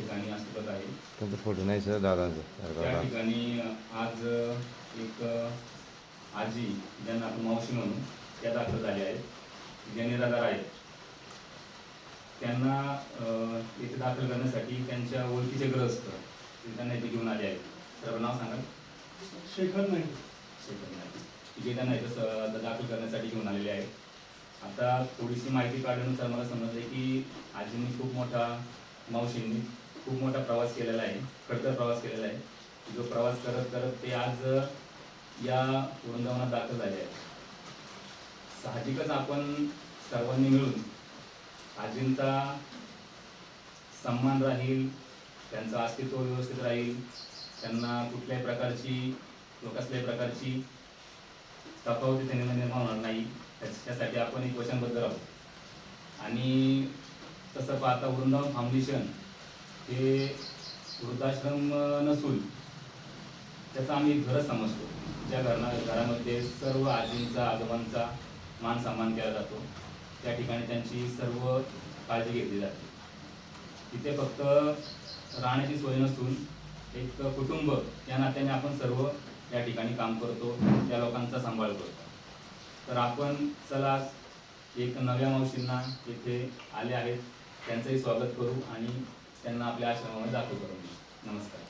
ठिकाणी अस्तित्वात आहे. त्यांचा फोटो नाही सर दादांचा. त्या ठिकाणी आज एक आजी ज्यांना आपण मावशी म्हणून त्या दाखल झाल्या आहेत, ज्या निराधार आहेत. त्यांना इथे दाखल करण्यासाठी त्यांच्या ओळखीचे ग्रस्त त्यांना इथे घेऊन आले आहेत. तर नाव सांगाल? शेखर नाही जे त्यांना इथं दाखल करण्यासाठी घेऊन आलेले आहेत. आता थोडीशी माहिती काढल्यानुसार मला समजलं की आजींनी खूप मोठा, मावशींनी खूप मोठा प्रवास केलेला आहे, खडतर प्रवास केलेला आहे. जो प्रवास करत करत ते आज या वृंदावनात दाखल झाले आहेत. साहजिकच आपण सर्वांनी मिळून आजींचा सन्मान राहील, त्यांचं अस्तित्व व्यवस्थित राहील, त्यांना कुठल्याही प्रकारची तफावती त्यांनी निर्माण होणार नाही, त्यासाठी आपण एक वचनबद्ध राहू. आणि तसं पाहता वृंदावन फाउंडेशन हे वृद्धाश्रम नसून त्याचा आम्ही घरच समजतो. ज्या घरामध्ये सर्व आजींचा, आजोबांचा मान सन्मान केला जातो, त्या ठिकाणी त्यांची सर्व काळजी घेतली जाते. तिथे फक्त राहण्याची सोय नसून एक कुटुंब या नात्याने आपण सर्व या ठिकाणी काम करतो, त्या लोकांचा सांभाळ करतो. तर आपण चला एक नव्या मावशींना इथे आले आहेत, त्यांचंही स्वागत करू आणि त्यांना आपल्या आश्रमामध्ये दाखल करू. नमस्कार.